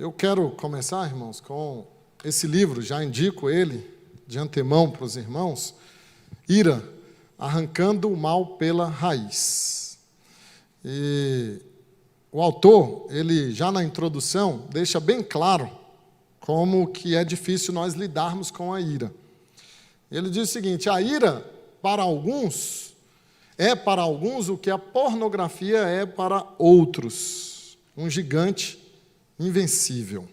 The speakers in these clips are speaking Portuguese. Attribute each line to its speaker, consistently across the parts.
Speaker 1: Eu quero começar, irmãos, com esse livro, já indico ele de antemão para os irmãos, Ira, Arrancando o Mal pela Raiz. E o autor, ele já na introdução, deixa bem claro como que é difícil nós lidarmos com a ira. Ele diz o seguinte: a ira, para alguns, é para alguns o que a pornografia é para outros, um gigante invencível.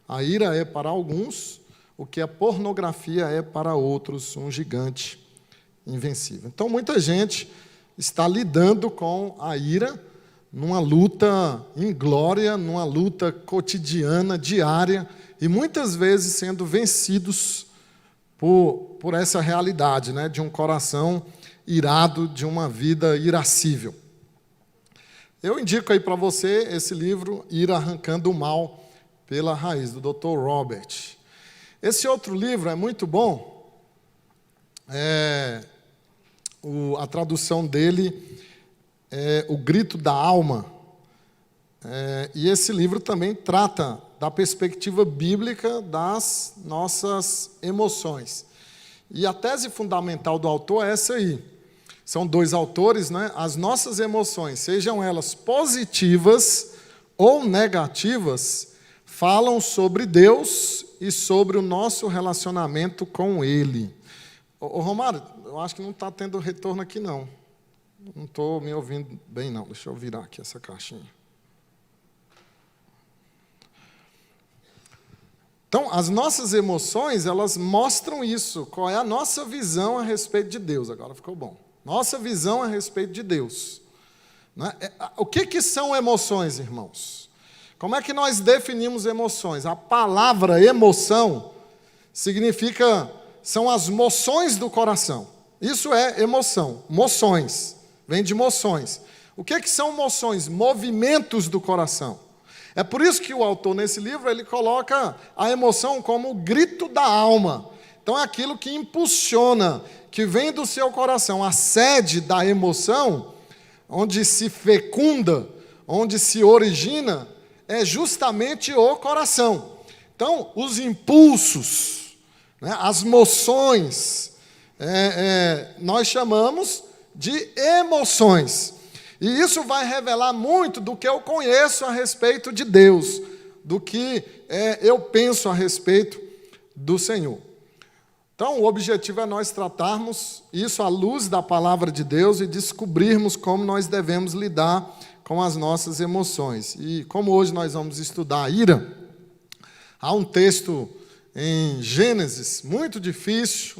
Speaker 1: A ira é para alguns o que a pornografia é para outros, um gigante invencível. Então, muita gente está lidando com a ira numa luta inglória, numa luta cotidiana, diária, e muitas vezes sendo vencidos por essa realidade, né, de um coração irado, de uma vida irascível. Eu indico aí para você esse livro, Ira, Arrancando o Mal pela Raiz, do Dr. Robert. Esse outro livro é muito bom. A tradução dele é O Grito da Alma. E esse livro também trata da perspectiva bíblica das nossas emoções. E a tese fundamental do autor é essa aí. São dois autores, né? As nossas emoções, sejam elas positivas ou negativas, falam sobre Deus e sobre o nosso relacionamento com Ele. Ô Romário, eu acho que não está tendo retorno aqui, não. Não estou me ouvindo bem, não. Deixa eu virar aqui essa caixinha. Então, as nossas emoções, elas mostram isso. Qual é a nossa visão a respeito de Deus? Agora ficou bom. Nossa visão a respeito de Deus. O que são emoções, irmãos? Como é que nós definimos emoções? A palavra emoção são as moções do coração. Isso é emoção, moções, vem de moções. O que são moções? Movimentos do coração. É por isso que o autor, nesse livro, ele coloca a emoção como o grito da alma. Então, é aquilo que impulsiona, que vem do seu coração. A sede da emoção, onde se fecunda, onde se origina, é justamente o coração. Então, os impulsos, né, as moções, nós chamamos de emoções. E isso vai revelar muito do que eu conheço a respeito de Deus, do que eu penso a respeito do Senhor. Então, o objetivo é nós tratarmos isso à luz da palavra de Deus e descobrirmos como nós devemos lidar com as nossas emoções. E como hoje nós vamos estudar a ira, há um texto em Gênesis muito difícil,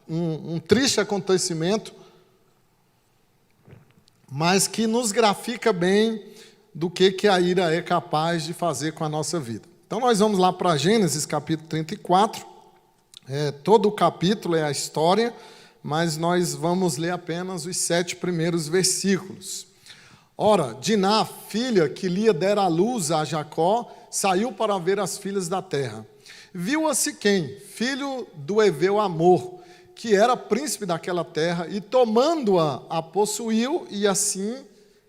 Speaker 1: um triste acontecimento, mas que nos grafica bem do que a ira é capaz de fazer com a nossa vida. Então, nós vamos lá para Gênesis, capítulo 34. Todo o capítulo é a história, mas nós vamos ler apenas os 7 primeiros versículos. Ora, Diná, filha que Lia dera à luz a Jacó, saiu para ver as filhas da terra. Viu a Siquém, filho do heveu Amor, que era príncipe daquela terra, e tomando-a, a possuiu e assim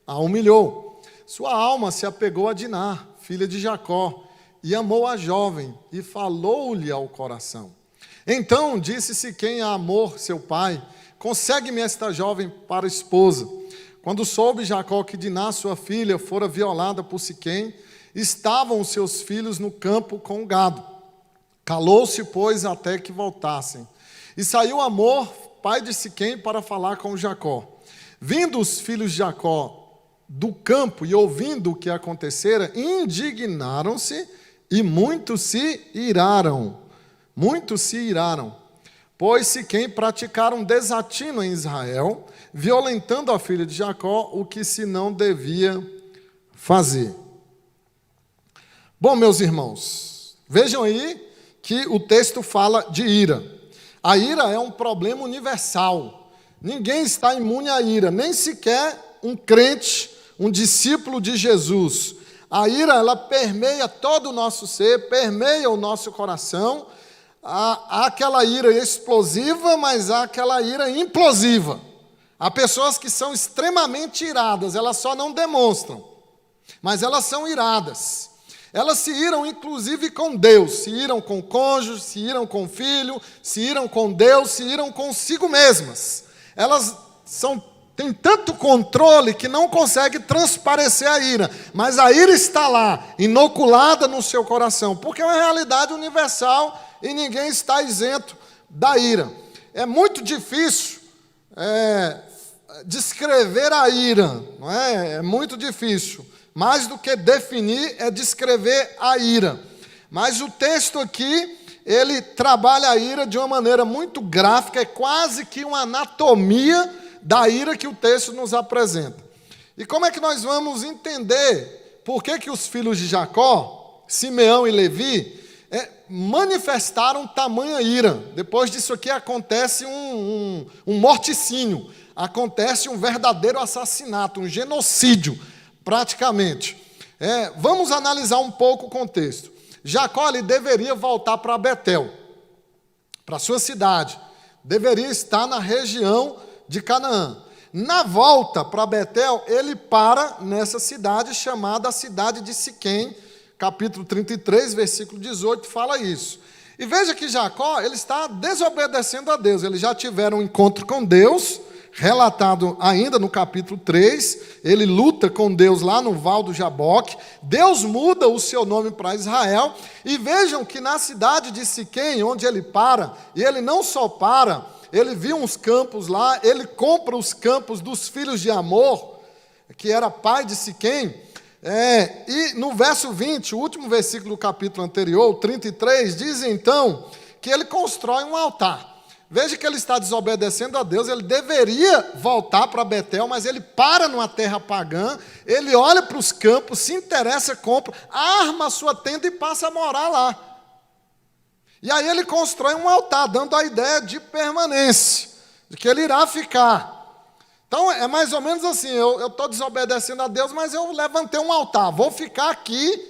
Speaker 1: a humilhou. Sua alma se apegou a Diná, filha de Jacó, e amou a jovem, e falou-lhe ao coração. Então disse Siquém a Amor, seu pai: consegue-me esta jovem para esposa. Quando soube Jacó que Diná, sua filha, fora violada por Siquém, estavam os seus filhos no campo com o gado. Calou-se, pois, até que voltassem. E saiu Amor, pai de Siquém, para falar com Jacó. Vindo os filhos de Jacó do campo e ouvindo o que acontecera, indignaram-se e muitos se iraram. Pois Siquém praticaram um desatino em Israel, violentando a filha de Jacó, o que se não devia fazer. Bom, meus irmãos, vejam aí que o texto fala de ira. A ira é um problema universal. Ninguém está imune à ira, nem sequer um crente, um discípulo de Jesus. A ira, ela permeia todo o nosso ser, permeia o nosso coração. Há aquela ira explosiva, mas há aquela ira implosiva. Há pessoas que são extremamente iradas, elas só não demonstram, mas elas são iradas. Elas se iram inclusive com Deus, se iram com o cônjuge, se iram com o filho, se iram com Deus, se iram consigo mesmas. Elas têm tanto controle que não conseguem transparecer a ira, mas a ira está lá, inoculada no seu coração, porque é uma realidade universal e ninguém está isento da ira. É muito difícil descrever a ira, não é? É muito difícil. Mais do que definir, é descrever a ira. Mas o texto aqui, ele trabalha a ira de uma maneira muito gráfica, é quase que uma anatomia da ira que o texto nos apresenta. E como é que nós vamos entender por que os filhos de Jacó, Simeão e Levi, manifestaram tamanha ira? Depois disso aqui acontece um morticínio, acontece um verdadeiro assassinato, um genocídio, praticamente. Vamos analisar um pouco o contexto. Jacó ele deveria voltar para Betel, para sua cidade, deveria estar na região de Canaã. Na volta para Betel, ele para nessa cidade chamada a cidade de Siquém, capítulo 33, versículo 18, fala isso. E veja que Jacó ele está desobedecendo a Deus, eles já tiveram um encontro com Deus, relatado ainda no capítulo 3, ele luta com Deus lá no Val do Jaboque, Deus muda o seu nome para Israel, e vejam que na cidade de Siquém, onde ele para, e ele não só para, ele viu uns campos lá, ele compra os campos dos filhos de Amor, que era pai de Siquém, e no verso 20, o último versículo do capítulo anterior, o 33, diz então que ele constrói um altar. Veja que ele está desobedecendo a Deus, ele deveria voltar para Betel, mas ele para numa terra pagã, ele olha para os campos, se interessa, compra, arma a sua tenda e passa a morar lá. E aí ele constrói um altar, dando a ideia de permanência, de que ele irá ficar. Então é mais ou menos assim, eu estou desobedecendo a Deus, mas eu levantei um altar, vou ficar aqui,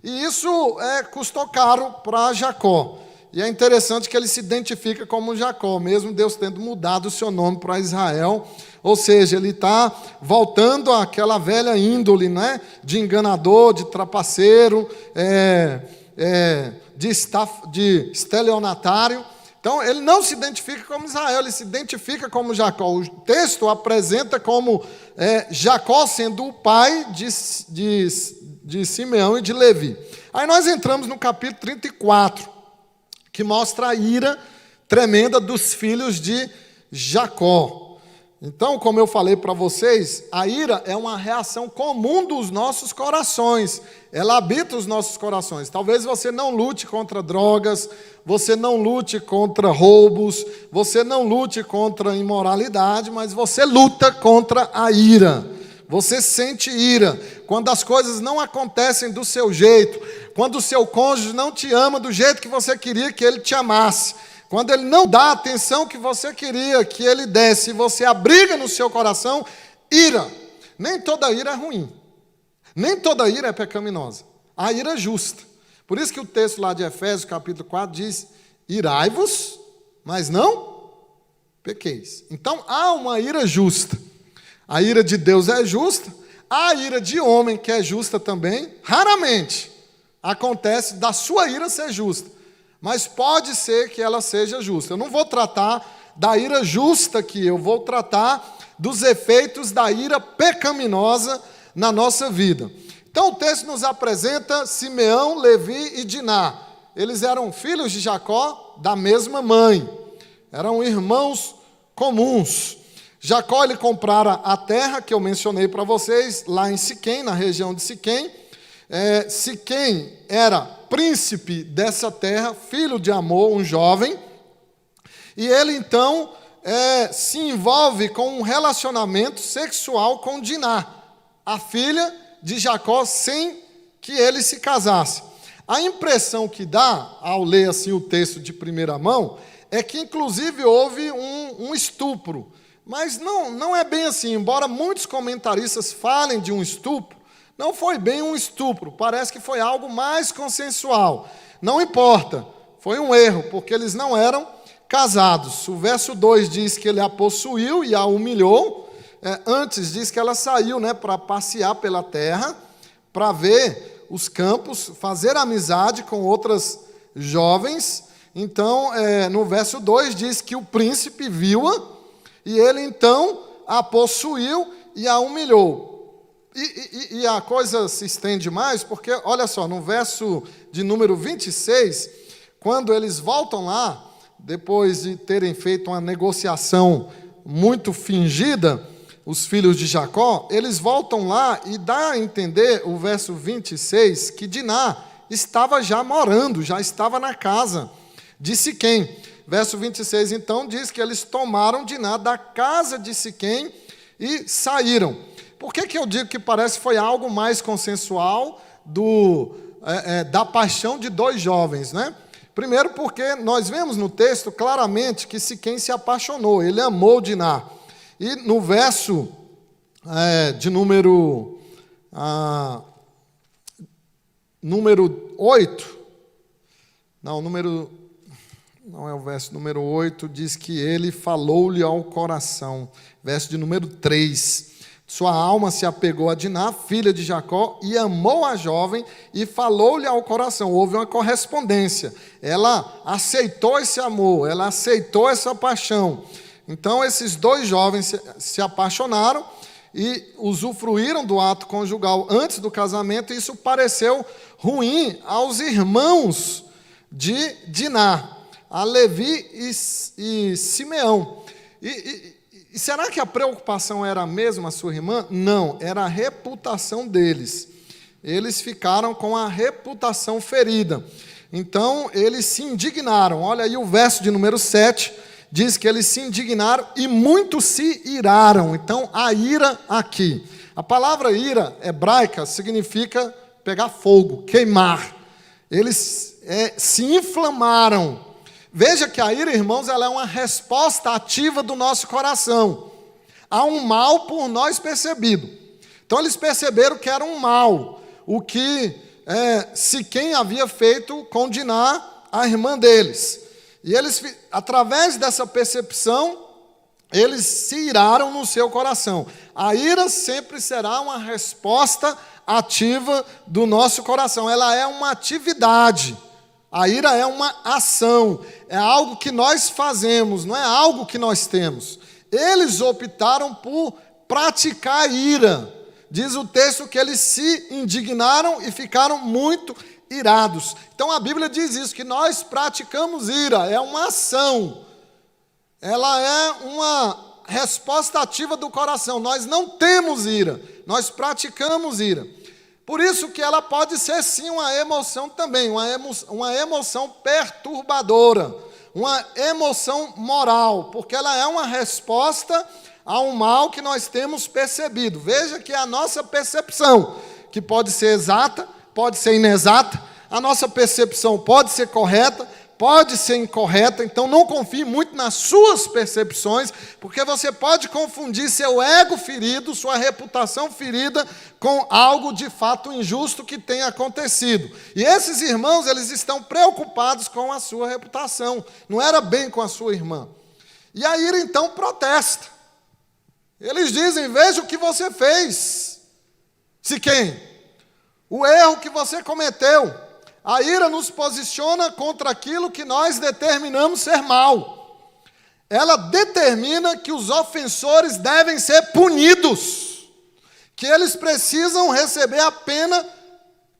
Speaker 1: e isso custou caro para Jacó. E é interessante que ele se identifica como Jacó, mesmo Deus tendo mudado o seu nome para Israel. Ou seja, ele está voltando àquela velha índole, né? De enganador, de trapaceiro, de estelionatário. Então, ele não se identifica como Israel, ele se identifica como Jacó. O texto apresenta como Jacó sendo o pai de Simeão e de Levi. Aí nós entramos no capítulo 34. Que mostra a ira tremenda dos filhos de Jacó. Então, como eu falei para vocês, a ira é uma reação comum dos nossos corações. Ela habita os nossos corações. Talvez você não lute contra drogas, você não lute contra roubos, você não lute contra imoralidade, mas você luta contra a ira. Você sente ira quando as coisas não acontecem do seu jeito, quando o seu cônjuge não te ama do jeito que você queria que ele te amasse, quando ele não dá a atenção que você queria que ele desse, e você abriga no seu coração ira. Nem toda ira é ruim, nem toda ira é pecaminosa, a ira é justa. Por isso que o texto lá de Efésios, capítulo 4, diz: irai-vos, mas não pequeis. Então há uma ira justa. A ira de Deus é justa, a ira de homem, que é justa também, raramente acontece da sua ira ser justa, mas pode ser que ela seja justa. Eu não vou tratar da ira justa aqui, eu vou tratar dos efeitos da ira pecaminosa na nossa vida. Então o texto nos apresenta Simeão, Levi e Diná. Eles eram filhos de Jacó da mesma mãe, eram irmãos comuns. Jacó ele comprara a terra que eu mencionei para vocês, lá em Siquém, na região de Siquém. Siquém era príncipe dessa terra, filho de Amor, um jovem. E ele então se envolve com um relacionamento sexual com Diná, a filha de Jacó, sem que ele se casasse. A impressão que dá, ao ler assim o texto de primeira mão, é que inclusive houve um estupro. Mas não é bem assim, embora muitos comentaristas falem de um estupro, não foi bem um estupro, parece que foi algo mais consensual. Não importa, foi um erro, porque eles não eram casados. O verso 2 diz que ele a possuiu e a humilhou. Antes diz que ela saiu para passear pela terra, para ver os campos, fazer amizade com outras jovens. Então, no verso 2 diz que o príncipe viu-a, e ele então a possuiu e a humilhou. E a coisa se estende mais, porque, olha só, no verso de número 26, quando eles voltam lá, depois de terem feito uma negociação muito fingida, os filhos de Jacó, eles voltam lá e dá a entender, o verso 26, que Diná estava já morando, já estava na casa de Siquém. Verso 26, então, diz que eles tomaram Diná da casa de Siquém e saíram. Por que eu digo que parece que foi algo mais consensual da paixão de dois jovens, né? Primeiro porque nós vemos no texto claramente que Siquém se apaixonou, ele amou Diná. E no verso de número 8, não é o verso número 8, diz que ele falou-lhe ao coração. Verso de número 3. Sua alma se apegou a Diná, filha de Jacó, e amou a jovem e falou-lhe ao coração. Houve uma correspondência. Ela aceitou esse amor, ela aceitou essa paixão. Então, esses dois jovens se apaixonaram e usufruíram do ato conjugal antes do casamento, e isso pareceu ruim aos irmãos de Diná, a Levi e Simeão. E será que a preocupação era a mesma, a sua irmã? Não, era a reputação deles. Eles ficaram com a reputação ferida. Então, eles se indignaram. Olha aí o verso de número 7, diz que eles se indignaram e muito se iraram. Então, a ira aqui. A palavra ira hebraica significa pegar fogo, queimar. Eles se inflamaram. Veja que a ira, irmãos, ela é uma resposta ativa do nosso coração. Há um mal por nós percebido. Então, eles perceberam que era um mal, o que Siquém havia feito com Diná, a irmã deles. E eles, através dessa percepção, eles se iraram no seu coração. A ira sempre será uma resposta ativa do nosso coração. Ela é uma atividade. A ira é uma ação, é algo que nós fazemos, não é algo que nós temos. Eles optaram por praticar a ira. Diz o texto que eles se indignaram e ficaram muito irados. Então a Bíblia diz isso, que nós praticamos ira, é uma ação. Ela é uma resposta ativa do coração. Nós não temos ira, nós praticamos ira. Por isso que ela pode ser sim uma emoção também, uma emoção perturbadora, uma emoção moral, porque ela é uma resposta a um mal que nós temos percebido. Veja que a nossa percepção, que pode ser exata, pode ser inexata, a nossa percepção pode ser correta, pode ser incorreta, então não confie muito nas suas percepções, porque você pode confundir seu ego ferido, sua reputação ferida, com algo de fato injusto que tenha acontecido. E esses irmãos, eles estão preocupados com a sua reputação, não era bem com a sua irmã. E a ira então protesta. Eles dizem, veja o que você fez, Siquém, o erro que você cometeu. A ira nos posiciona contra aquilo que nós determinamos ser mal. Ela determina que os ofensores devem ser punidos, que eles precisam receber a pena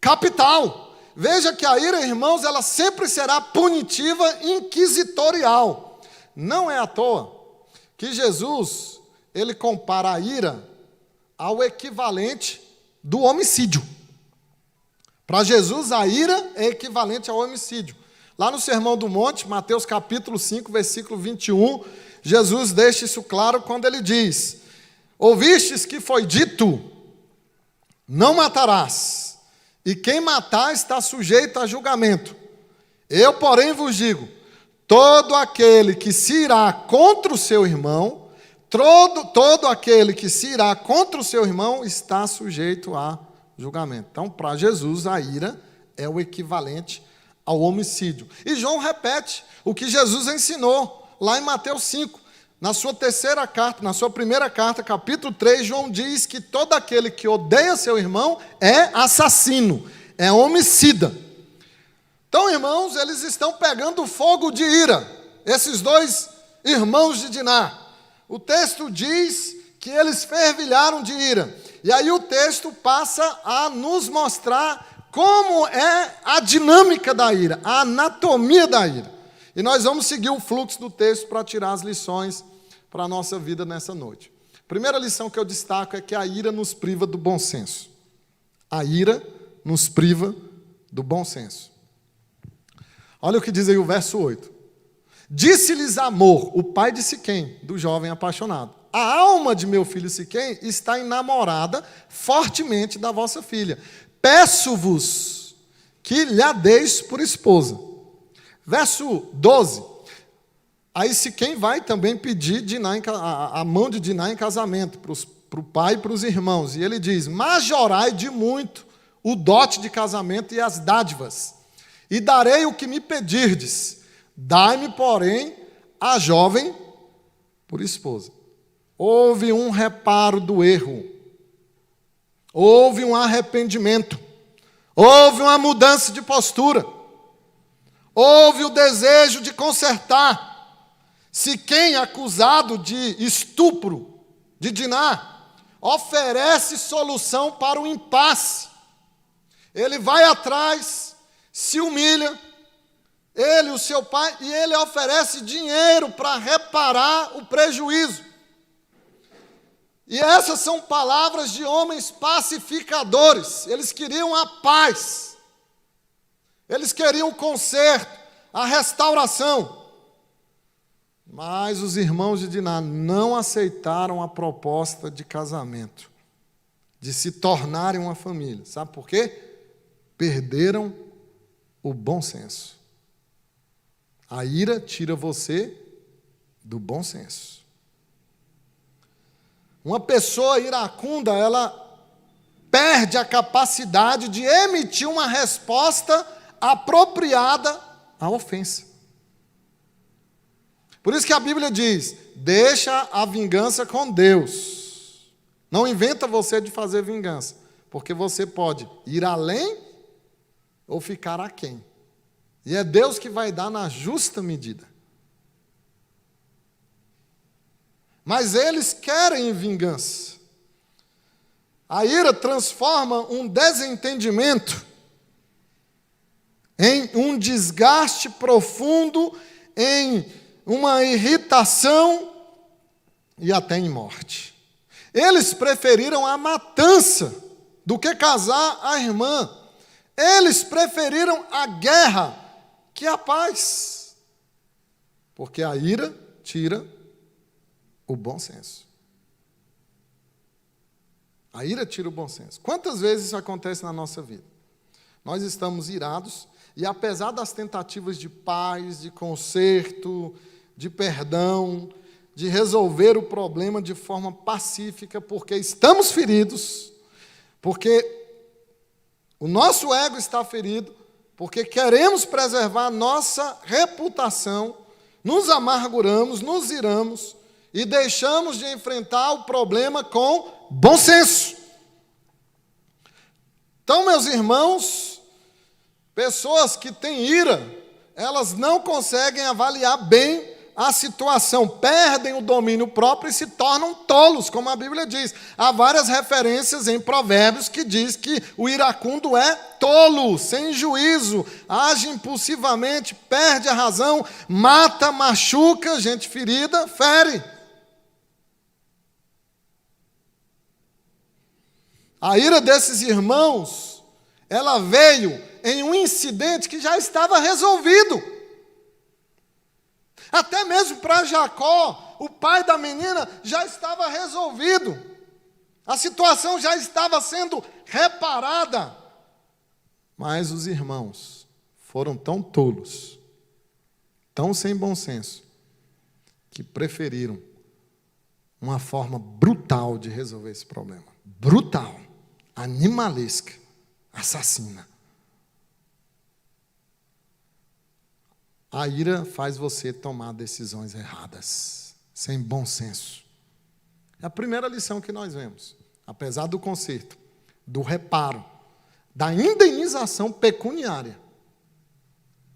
Speaker 1: capital. Veja que a ira, irmãos, ela sempre será punitiva, inquisitorial. Não é à toa que Jesus, ele compara a ira ao equivalente do homicídio. Para Jesus, a ira é equivalente ao homicídio. Lá no Sermão do Monte, Mateus capítulo 5, versículo 21, Jesus deixa isso claro quando ele diz: ouvistes que foi dito, não matarás, e quem matar está sujeito a julgamento. Eu, porém, vos digo, todo aquele que se irá contra o seu irmão, todo aquele que se irá contra o seu irmão está sujeito a julgamento. Então, para Jesus, a ira é o equivalente ao homicídio. E João repete o que Jesus ensinou lá em Mateus 5. Na sua terceira carta, na sua primeira carta, capítulo 3, João diz que todo aquele que odeia seu irmão é assassino, é homicida. Então, irmãos, eles estão pegando fogo de ira, esses dois irmãos de Diná. O texto diz que eles fervilharam de ira. E aí o texto passa a nos mostrar como é a dinâmica da ira, a anatomia da ira. E nós vamos seguir o fluxo do texto para tirar as lições para a nossa vida nessa noite. Primeira lição que eu destaco é que a ira nos priva do bom senso. A ira nos priva do bom senso. Olha o que diz aí o verso 8. Disse-lhes Amor, o pai de Siquém, do jovem apaixonado: a alma de meu filho Siquém está enamorada fortemente da vossa filha. Peço-vos que lhe deis por esposa. Verso 12. Aí Siquém vai também pedir a mão de Diná em casamento para o pai e para os irmãos. E ele diz: majorai de muito o dote de casamento e as dádivas, e darei o que me pedirdes. Dai-me, porém, a jovem por esposa. Houve um reparo do erro. Houve um arrependimento. Houve uma mudança de postura. Houve o desejo de consertar. Siquém, acusado de estupro de Diná, oferece solução para o impasse. Ele vai atrás, se humilha, ele, o seu pai, e ele oferece dinheiro para reparar o prejuízo. E essas são palavras de homens pacificadores. Eles queriam a paz. Eles queriam o conserto, a restauração. Mas os irmãos de Diná não aceitaram a proposta de casamento, de se tornarem uma família. Sabe por quê? Perderam o bom senso. A ira tira você do bom senso. Uma pessoa iracunda, ela perde a capacidade de emitir uma resposta apropriada à ofensa. Por isso que a Bíblia diz: deixa a vingança com Deus. Não inventa você de fazer vingança, porque você pode ir além ou ficar aquém. E é Deus que vai dar na justa medida. Mas eles querem vingança. A ira transforma um desentendimento em um desgaste profundo, em uma irritação e até em morte. Eles preferiram a matança do que casar a irmã. Eles preferiram a guerra que a paz. Porque a ira tira o bom senso. A ira tira o bom senso. Quantas vezes isso acontece na nossa vida? Nós estamos irados e, apesar das tentativas de paz, de conserto, de perdão, de resolver o problema de forma pacífica, porque estamos feridos, porque o nosso ego está ferido, porque queremos preservar nossa reputação, nos amarguramos, nos iramos e deixamos de enfrentar o problema com bom senso. Então, meus irmãos, pessoas que têm ira, elas não conseguem avaliar bem a situação, perdem o domínio próprio e se tornam tolos, como a Bíblia diz. Há várias referências em Provérbios que diz que o iracundo é tolo, sem juízo, age impulsivamente, perde a razão, mata, machuca, gente ferida, fere. A ira desses irmãos, ela veio em um incidente que já estava resolvido. Até mesmo para Jacó, o pai da menina, já estava resolvido. A situação já estava sendo reparada. Mas os irmãos foram tão tolos, tão sem bom senso, que preferiram uma forma brutal de resolver esse problema. Brutal, animalesca, assassina. A ira faz você tomar decisões erradas, sem bom senso. É a primeira lição que nós vemos. Apesar do conserto, do reparo, da indenização pecuniária.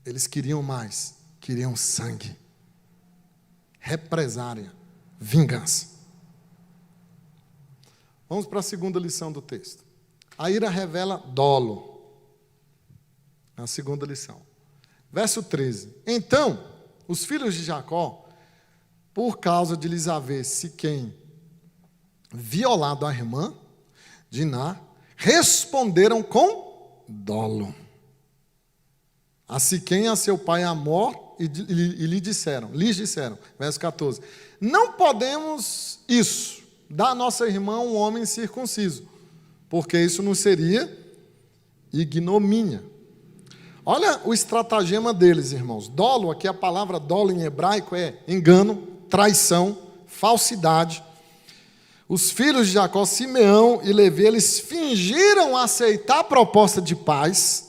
Speaker 1: Eles queriam mais, queriam sangue, represária, vingança. Vamos para a segunda lição do texto. A ira revela dolo. A segunda lição. Verso 13. Então, os filhos de Jacó, por causa de lhes haver Siquém violado a irmã, Diná, responderam com dolo a Siquém e a seu pai Amor, e lhes disseram, verso 14, não podemos isso, dar a nossa irmã um homem circunciso, porque isso não seria ignomínia. Olha o estratagema deles, irmãos. Dolo, aqui a palavra dolo em hebraico é engano, traição, falsidade. Os filhos de Jacó, Simeão e Levi, eles fingiram aceitar a proposta de paz,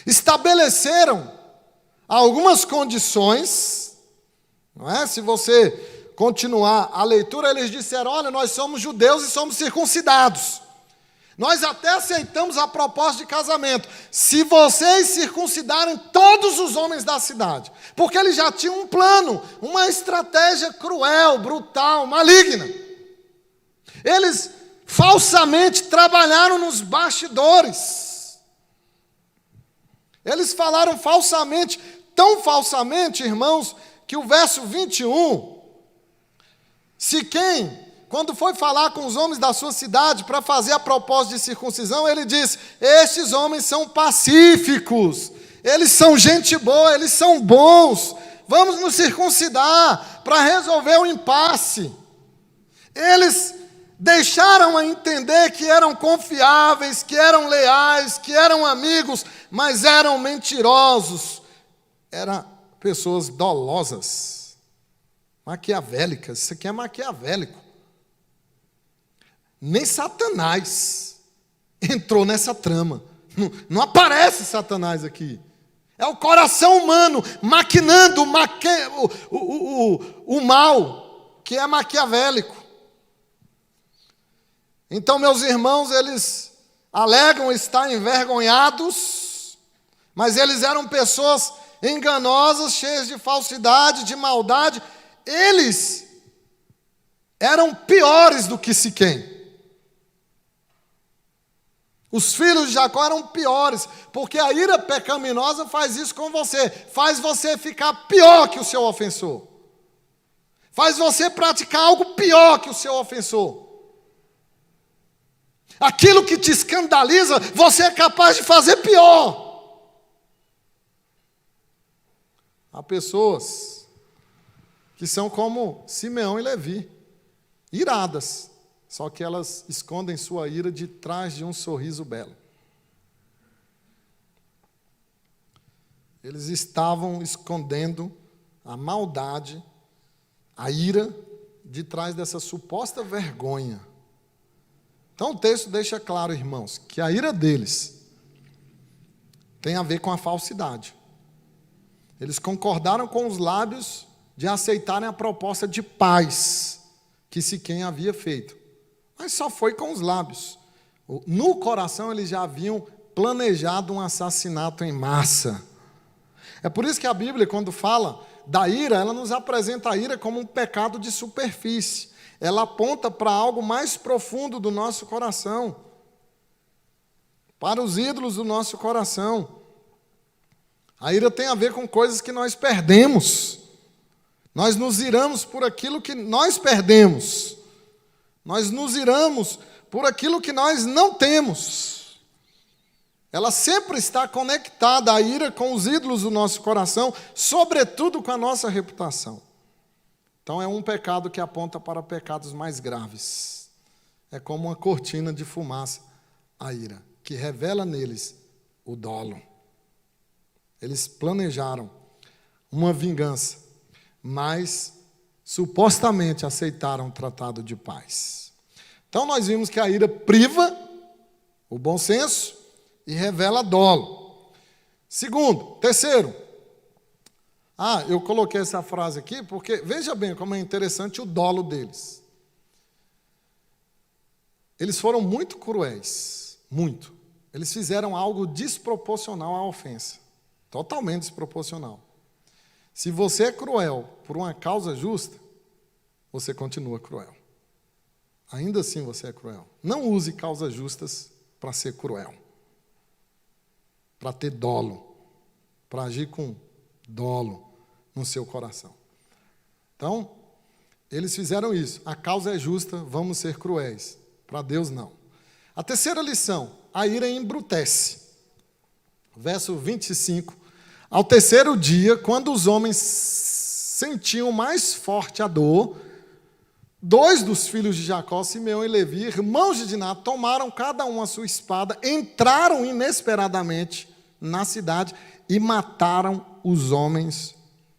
Speaker 1: estabeleceram algumas condições, não é? Se você continuar a leitura, eles disseram, olha, nós somos judeus e somos circuncidados. Nós até aceitamos a proposta de casamento, se vocês circuncidarem todos os homens da cidade. Porque eles já tinham um plano, uma estratégia cruel, brutal, maligna. Eles falsamente trabalharam nos bastidores. Eles falaram falsamente, tão falsamente, irmãos, que o verso 21, Siquém, quando foi falar com os homens da sua cidade para fazer a proposta de circuncisão, ele disse, estes homens são pacíficos, eles são gente boa, eles são bons, vamos nos circuncidar para resolver o impasse. Eles deixaram a entender que eram confiáveis, que eram leais, que eram amigos, mas eram mentirosos, eram pessoas dolosas, maquiavélicas. Isso aqui é maquiavélico. Nem Satanás entrou nessa trama. Não aparece Satanás aqui. É o coração humano maquinando o mal, que é maquiavélico. Então, meus irmãos, eles alegam estar envergonhados, mas eles eram pessoas enganosas, cheias de falsidade, de maldade. Eles eram piores do que Siquém. Os filhos de Jacó eram piores, porque a ira pecaminosa faz isso com você, faz você ficar pior que o seu ofensor, faz você praticar algo pior que o seu ofensor. Aquilo que te escandaliza, você é capaz de fazer pior. Há pessoas que são como Simeão e Levi, iradas, só que elas escondem sua ira de trás de um sorriso belo. Eles estavam escondendo a maldade, a ira, de trás dessa suposta vergonha. Então o texto deixa claro, irmãos, que a ira deles tem a ver com a falsidade. Eles concordaram com os lábios de aceitarem a proposta de paz que Siquém havia feito. Mas só foi com os lábios. No coração eles já haviam planejado um assassinato em massa. É por isso que a Bíblia, quando fala da ira, ela nos apresenta a ira como um pecado de superfície. Ela aponta para algo mais profundo do nosso coração, para os ídolos do nosso coração. A ira tem a ver com coisas que nós perdemos. Nós nos iramos por aquilo que nós perdemos. Nós nos iramos por aquilo que nós não temos. Ela sempre está conectada, a ira, com os ídolos do nosso coração, sobretudo com a nossa reputação. Então é um pecado que aponta para pecados mais graves. É como uma cortina de fumaça, a ira, que revela neles o dolo. Eles planejaram uma vingança, mas supostamente aceitaram o tratado de paz. Então nós vimos que a ira priva o bom senso e revela dolo. Terceiro, eu coloquei essa frase aqui porque, veja bem como é interessante o dolo deles. Eles foram muito cruéis, muito. Eles fizeram algo desproporcional à ofensa. Totalmente desproporcional. Se você é cruel por uma causa justa, você continua cruel. Ainda assim você é cruel. Não use causas justas para ser cruel. Para ter dolo. Para agir com dolo no seu coração. Então, eles fizeram isso. A causa é justa, vamos ser cruéis. Para Deus, não. A terceira lição, a ira embrutece. Verso 25. Ao terceiro dia, quando os homens sentiam mais forte a dor, 2 dos filhos de Jacó, Simeão e Levi, irmãos de Diná, tomaram cada um a sua espada, entraram inesperadamente na cidade e mataram os homens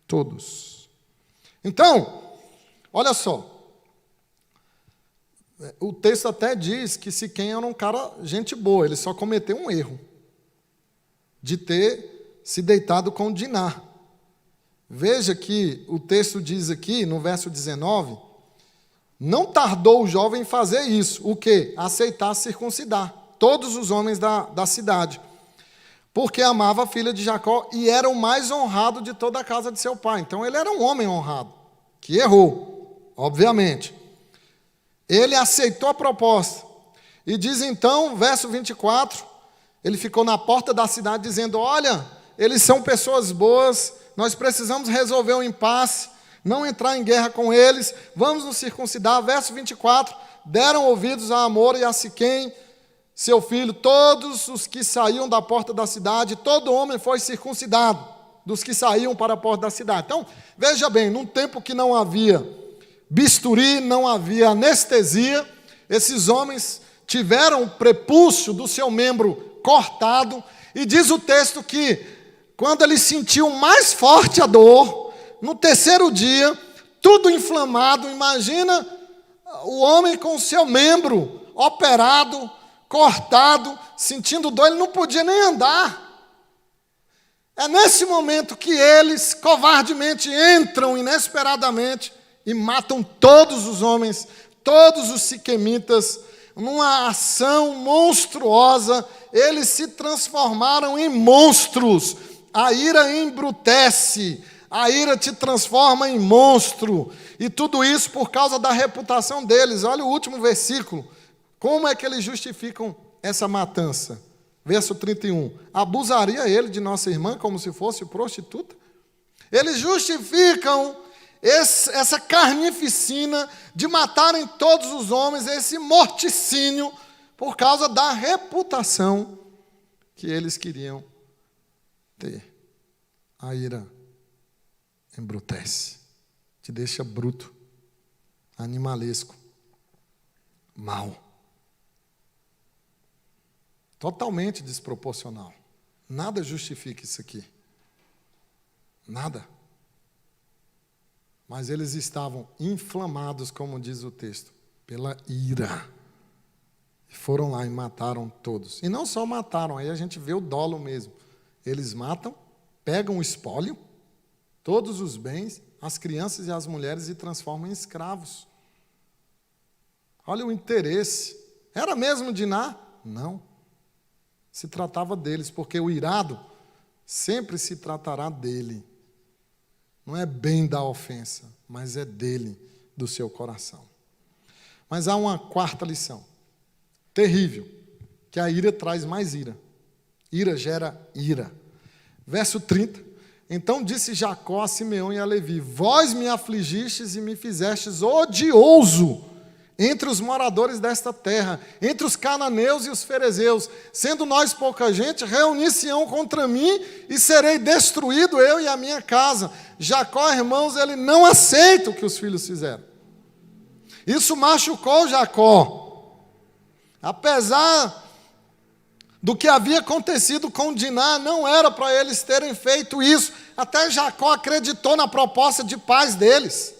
Speaker 1: todos. Então, olha só, o texto até diz que Siquém era um cara gente boa, ele só cometeu um erro, de ter se deitado com Diná. Veja que o texto diz aqui, no verso 19, não tardou o jovem em fazer isso, o quê? Aceitar circuncidar todos os homens da cidade, porque amava a filha de Jacó e era o mais honrado de toda a casa de seu pai. Então ele era um homem honrado, que errou, obviamente. Ele aceitou a proposta, e diz então, verso 24, ele ficou na porta da cidade dizendo, olha, eles são pessoas boas, nós precisamos resolver o impasse, não entrar em guerra com eles, vamos nos circuncidar. Verso 24, deram ouvidos a Amor e a Siquém, seu filho, todos os que saíam da porta da cidade, todo homem foi circuncidado, dos que saíam para a porta da cidade. Então, veja bem, num tempo que não havia bisturi, não havia anestesia, esses homens tiveram o prepúcio do seu membro cortado, e diz o texto que, quando ele sentiu mais forte a dor, no terceiro dia, tudo inflamado, imagina o homem com o seu membro operado, cortado, sentindo dor, ele não podia nem andar. É nesse momento que eles covardemente entram inesperadamente e matam todos os homens, todos os siquemitas, numa ação monstruosa. Eles se transformaram em monstros. A ira embrutece, a ira te transforma em monstro, e tudo isso por causa da reputação deles. Olha o último versículo, como é que eles justificam essa matança? Verso 31, abusaria ele de nossa irmã como se fosse prostituta? Eles justificam essa carnificina de matarem todos os homens, esse morticínio, por causa da reputação que eles queriam ter. A ira embrutece, te deixa bruto, animalesco, mau. Totalmente desproporcional. Nada justifica isso aqui. Nada. Mas eles estavam inflamados, como diz o texto, pela ira. E foram lá e mataram todos. E não só mataram, aí a gente vê o dolo mesmo. Eles matam, pegam o espólio, todos os bens, as crianças e as mulheres, e transformam em escravos. Olha o interesse. Era mesmo Diná? Não. Se tratava deles, porque o irado sempre se tratará dele. Não é bem da ofensa, mas é dele, do seu coração. Mas há uma quarta lição, terrível, que a ira traz mais ira. Ira gera ira. Verso 30, então disse Jacó a Simeão e a Levi, vós me afligistes e me fizestes odioso entre os moradores desta terra, entre os cananeus e os ferezeus, sendo nós pouca gente, reunir-se-ão contra mim e serei destruído eu e a minha casa. Jacó, irmãos, ele não aceita o que os filhos fizeram. Isso machucou Jacó. Apesar do que havia acontecido com Diná, não era para eles terem feito isso. Até Jacó acreditou na proposta de paz deles.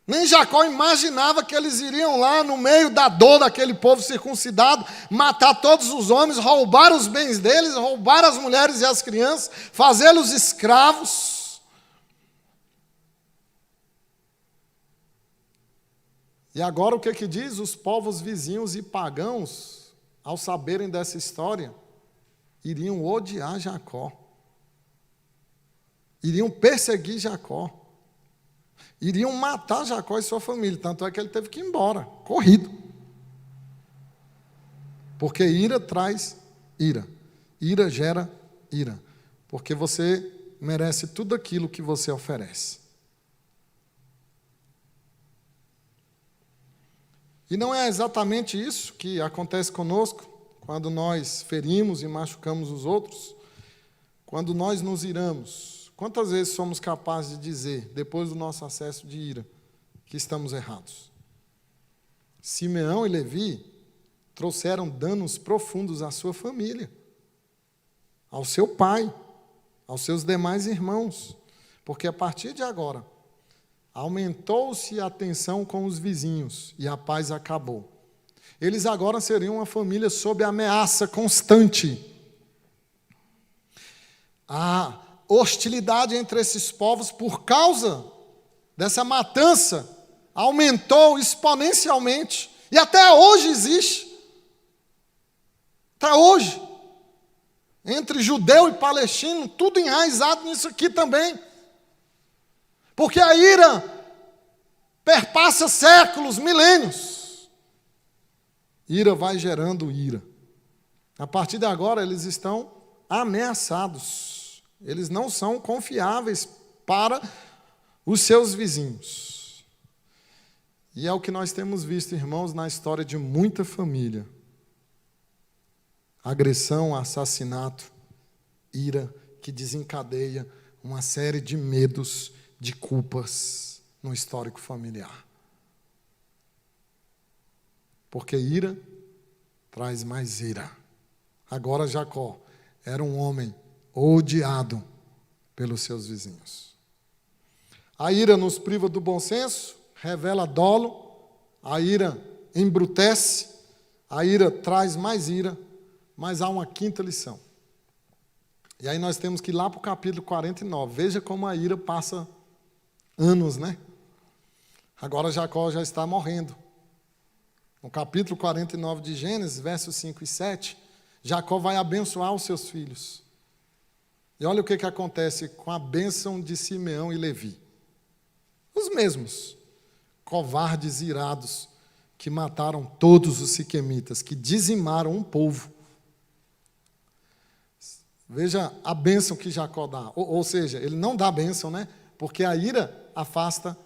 Speaker 1: Nem Jacó imaginava que eles iriam lá no meio da dor daquele povo circuncidado, matar todos os homens, roubar os bens deles, roubar as mulheres e as crianças, fazê-los escravos. E agora o que diz? Os povos vizinhos e pagãos ao saberem dessa história, iriam odiar Jacó. Iriam perseguir Jacó. Iriam matar Jacó e sua família. Tanto é que ele teve que ir embora, corrido. Porque ira traz ira. Ira gera ira. Porque você merece tudo aquilo que você oferece. E não é exatamente isso que acontece conosco quando nós ferimos e machucamos os outros, quando nós nos iramos. Quantas vezes somos capazes de dizer, depois do nosso acesso de ira, que estamos errados? Simeão e Levi trouxeram danos profundos à sua família, ao seu pai, aos seus demais irmãos, porque a partir de agora, aumentou-se a tensão com os vizinhos e a paz acabou. Eles agora seriam uma família sob ameaça constante. A hostilidade entre esses povos, por causa dessa matança, aumentou exponencialmente. E até hoje existe. Até hoje. Entre judeu e palestino, tudo enraizado nisso aqui também. Porque a ira perpassa séculos, milênios. Ira vai gerando ira. A partir de agora, eles estão ameaçados. Eles não são confiáveis para os seus vizinhos. E é o que nós temos visto, irmãos, na história de muita família. Agressão, assassinato, ira que desencadeia uma série de medos, de culpas no histórico familiar. Porque ira traz mais ira. Agora Jacó era um homem odiado pelos seus vizinhos. A ira nos priva do bom senso, revela dolo, a ira embrutece, a ira traz mais ira, mas há uma quinta lição. E aí nós temos que ir lá para o capítulo 49. Veja como a ira passa anos, né? Agora Jacó já está morrendo. No capítulo 49 de Gênesis, versos 5 e 7, Jacó vai abençoar os seus filhos. E olha o que acontece com a bênção de Simeão e Levi. Os mesmos, covardes irados, que mataram todos os siquemitas, que dizimaram um povo. Veja a bênção que Jacó dá. Ou seja, ele não dá bênção, né? Porque a ira afasta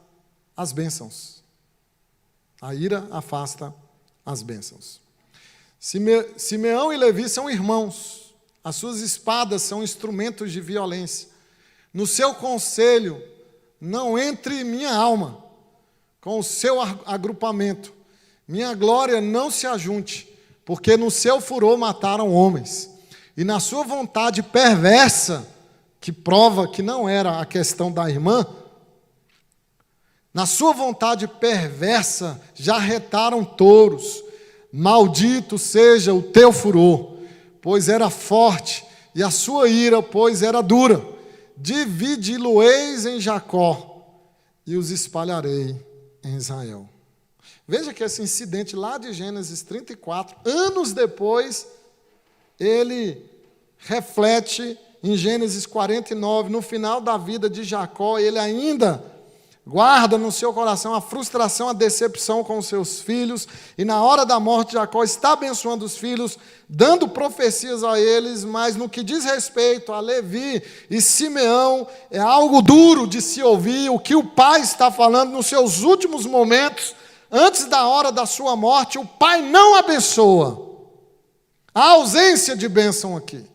Speaker 1: as bênçãos. A ira afasta as bênçãos. Simeão e Levi são irmãos. As suas espadas são instrumentos de violência. No seu conselho, não entre minha alma com o seu agrupamento. Minha glória não se ajunte, porque no seu furor mataram homens. E na sua vontade perversa, que prova que não era a questão da irmã, na sua vontade perversa já retaram touros. Maldito seja o teu furor, pois era forte, e a sua ira, pois era dura. Dividi-lo-eis em Jacó, e os espalharei em Israel. Veja que esse incidente lá de Gênesis 34, anos depois, ele reflete em Gênesis 49, no final da vida de Jacó, ele ainda guarda no seu coração a frustração, a decepção com os seus filhos, e na hora da morte Jacó está abençoando os filhos, dando profecias a eles, mas no que diz respeito a Levi e Simeão, é algo duro de se ouvir o que o pai está falando nos seus últimos momentos, antes da hora da sua morte. O pai não abençoa. Há ausência de bênção aqui.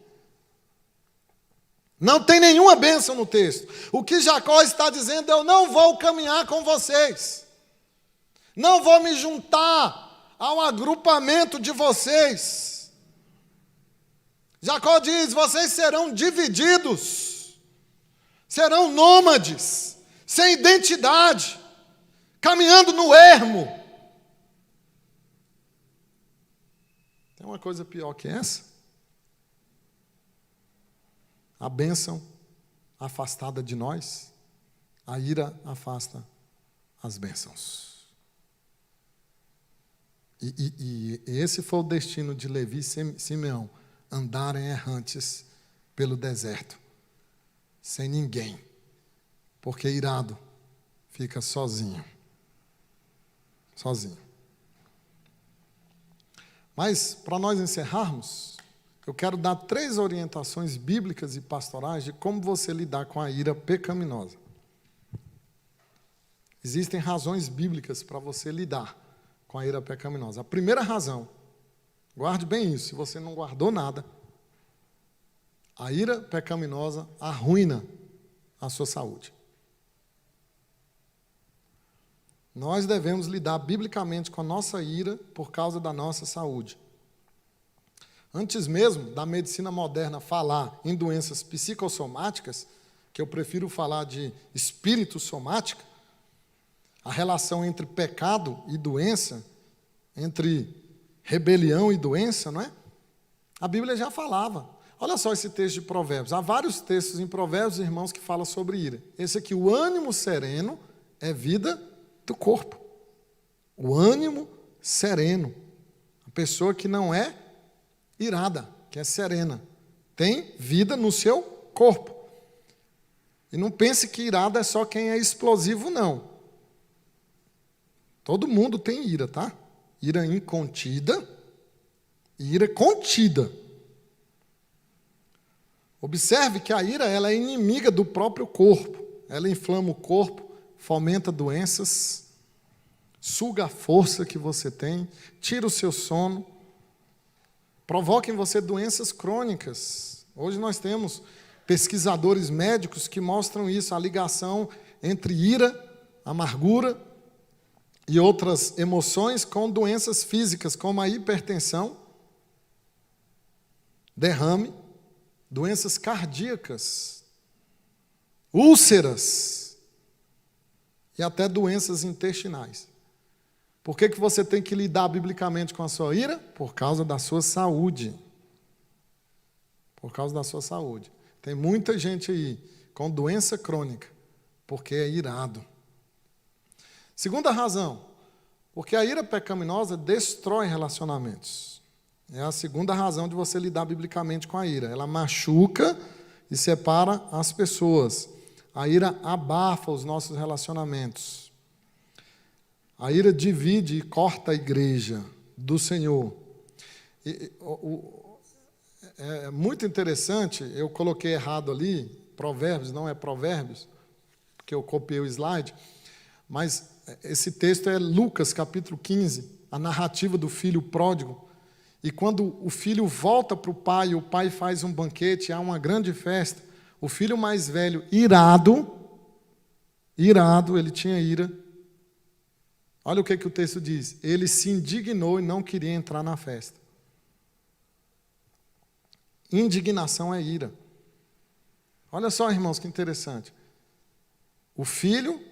Speaker 1: Não tem nenhuma bênção no texto. O que Jacó está dizendo, eu não vou caminhar com vocês. Não vou me juntar ao agrupamento de vocês. Jacó diz, vocês serão divididos. Serão nômades, sem identidade, caminhando no ermo. Tem uma coisa pior que essa? A bênção afastada de nós, a ira afasta as bênçãos. E esse foi o destino de Levi e Simeão, andarem errantes pelo deserto, sem ninguém, porque irado fica sozinho. Sozinho. Mas, para nós encerrarmos, eu quero dar 3 orientações bíblicas e pastorais de como você lidar com a ira pecaminosa. Existem razões bíblicas para você lidar com a ira pecaminosa. A primeira razão, guarde bem isso, se você não guardou nada, a ira pecaminosa arruína a sua saúde. Nós devemos lidar biblicamente com a nossa ira por causa da nossa saúde. Antes mesmo da medicina moderna falar em doenças psicossomáticas, que eu prefiro falar de espírito somática, a relação entre pecado e doença, entre rebelião e doença, não é? A Bíblia já falava. Olha só esse texto de Provérbios. Há vários textos em Provérbios, irmãos, que falam sobre ira. Esse aqui, o ânimo sereno é vida do corpo. O ânimo sereno. A pessoa que não é irada, que é serena, tem vida no seu corpo. E não pense que irada é só quem é explosivo, não. Todo mundo tem ira, tá? Ira incontida e ira contida. Observe que a ira ela é inimiga do próprio corpo. Ela inflama o corpo, fomenta doenças, suga a força que você tem, tira o seu sono, provoca em você doenças crônicas. Hoje nós temos pesquisadores médicos que mostram isso, a ligação entre ira, amargura e outras emoções com doenças físicas, como a hipertensão, derrame, doenças cardíacas, úlceras e até doenças intestinais. Por que você tem que lidar biblicamente com a sua ira? Por causa da sua saúde. Por causa da sua saúde. Tem muita gente aí com doença crônica, porque é irado. Segunda razão, porque a ira pecaminosa destrói relacionamentos. É a segunda razão de você lidar biblicamente com a ira. Ela machuca e separa as pessoas. A ira abafa os nossos relacionamentos. A ira divide e corta a igreja do Senhor. É muito interessante, eu coloquei errado ali, Provérbios, não é Provérbios, porque eu copiei o slide, mas esse texto é Lucas, capítulo 15, a narrativa do filho pródigo. E quando o filho volta para o pai faz um banquete, há uma grande festa, o filho mais velho, irado, ele tinha ira. Olha o que o texto diz. Ele se indignou e não queria entrar na festa. Indignação é ira. Olha só, irmãos, que interessante. O filho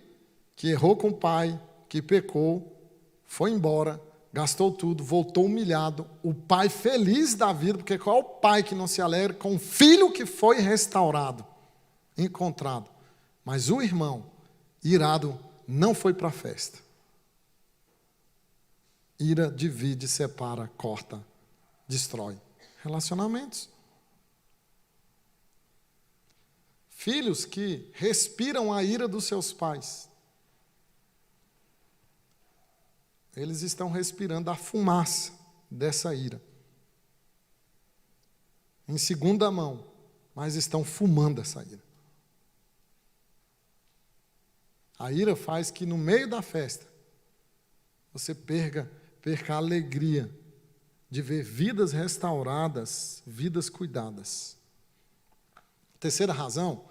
Speaker 1: que errou com o pai, que pecou, foi embora, gastou tudo, voltou humilhado. O pai feliz da vida, porque qual é o pai que não se alegra com o filho que foi restaurado, encontrado? Mas o irmão, irado, não foi para a festa. Ira divide, separa, corta, destrói relacionamentos. Filhos que respiram a ira dos seus pais. Eles estão respirando a fumaça dessa ira. Em segunda mão, mas estão fumando essa ira. A ira faz que no meio da festa você perca a alegria de ver vidas restauradas, vidas cuidadas. Terceira razão,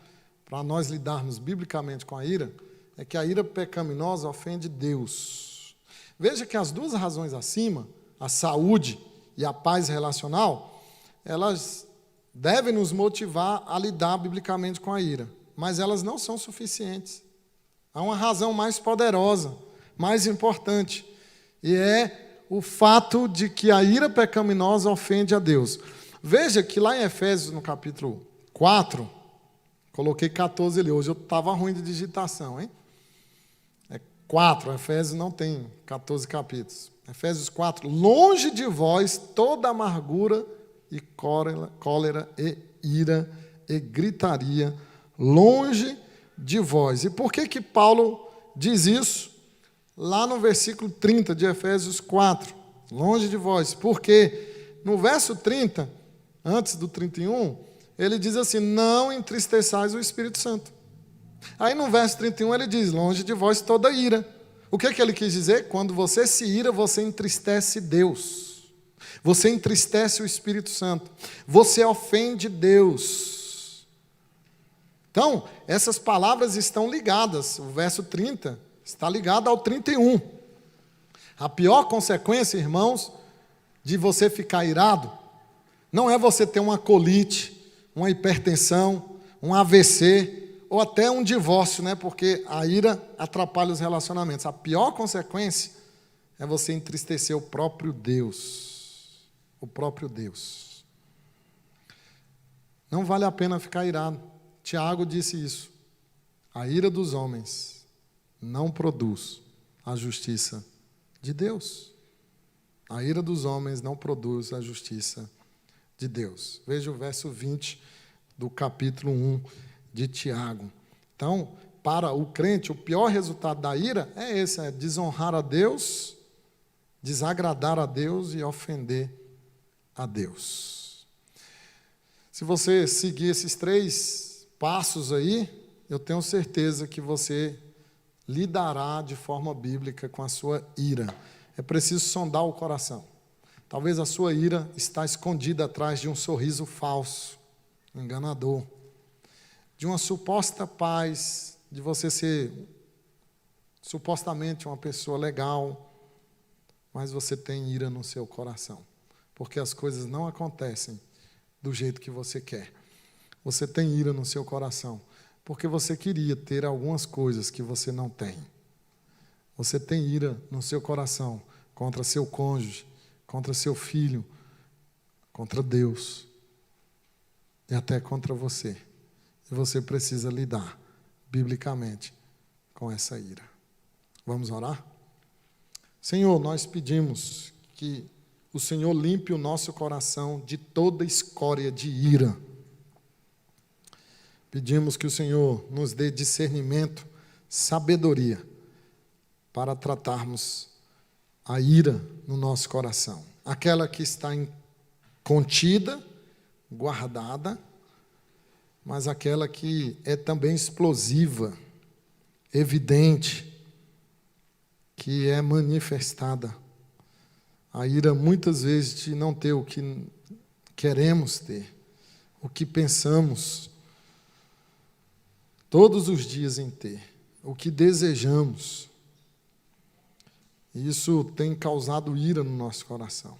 Speaker 1: para nós lidarmos biblicamente com a ira, é que a ira pecaminosa ofende Deus. Veja que as duas razões acima, a saúde e a paz relacional, elas devem nos motivar a lidar biblicamente com a ira, mas elas não são suficientes. Há uma razão mais poderosa, mais importante, e é o fato de que a ira pecaminosa ofende a Deus. Veja que lá em Efésios, no capítulo 4, coloquei 14 ali, hoje eu estava ruim de digitação, hein? 4, Efésios não tem 14 capítulos. Efésios 4, longe de vós toda amargura e cólera e ira e gritaria, longe de vós. E por que Paulo diz isso? Lá no versículo 30 de Efésios 4, longe de vós. Porque no verso 30, antes do 31, ele diz assim, não entristeçais o Espírito Santo. Aí no verso 31 ele diz, longe de vós toda ira. O que ele quis dizer? Quando você se ira, você entristece Deus. Você entristece o Espírito Santo. Você ofende Deus. Então, essas palavras estão ligadas. O verso 30 está ligado ao 31. A pior consequência, irmãos, de você ficar irado, não é você ter uma colite, uma hipertensão, um AVC, ou até um divórcio, né? Porque a ira atrapalha os relacionamentos. A pior consequência é você entristecer o próprio Deus. O próprio Deus. Não vale a pena ficar irado. Tiago disse isso. A ira dos homens não produz a justiça de Deus. A ira dos homens não produz a justiça de Deus. Veja o verso 20 do capítulo 1 de Tiago. Então, para o crente, o pior resultado da ira é esse, é desonrar a Deus, desagradar a Deus e ofender a Deus. Se você seguir esses 3 passos aí, eu tenho certeza que você lidará de forma bíblica com a sua ira. É preciso sondar o coração. Talvez a sua ira está escondida atrás de um sorriso falso, enganador, de uma suposta paz, de você ser supostamente uma pessoa legal, mas você tem ira no seu coração, porque as coisas não acontecem do jeito que você quer. Você tem ira no seu coração, porque você queria ter algumas coisas que você não tem. Você tem ira no seu coração contra seu cônjuge, contra seu filho, contra Deus e até contra você. E você precisa lidar, biblicamente, com essa ira. Vamos orar? Senhor, nós pedimos que o Senhor limpe o nosso coração de toda escória de ira. Pedimos que o Senhor nos dê discernimento, sabedoria, para tratarmos a ira no nosso coração. Aquela que está contida, guardada, mas aquela que é também explosiva, evidente, que é manifestada. A ira, muitas vezes, de não ter o que queremos ter, o que pensamos todos os dias em ter, o que desejamos. Isso tem causado ira no nosso coração,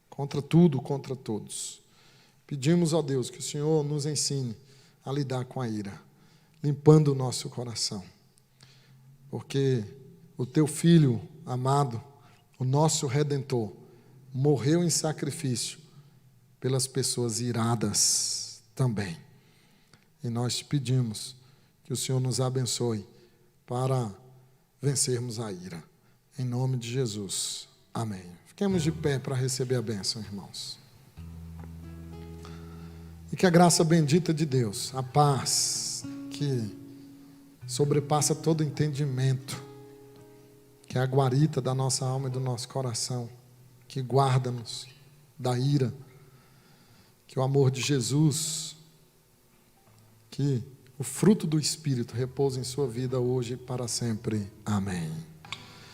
Speaker 1: contra tudo, contra todos. Pedimos a Deus que o Senhor nos ensine a lidar com a ira, limpando o nosso coração. Porque o teu Filho amado, o nosso Redentor, morreu em sacrifício pelas pessoas iradas também. E nós te pedimos que o Senhor nos abençoe para vencermos a ira. Em nome de Jesus. Amém. Fiquemos de pé para receber a bênção, irmãos. E que a graça bendita de Deus, a paz que sobrepassa todo entendimento, que é a guarita da nossa alma e do nosso coração, que guarda-nos da ira, que o amor de Jesus, que o fruto do Espírito repouse em sua vida hoje e para sempre. Amém.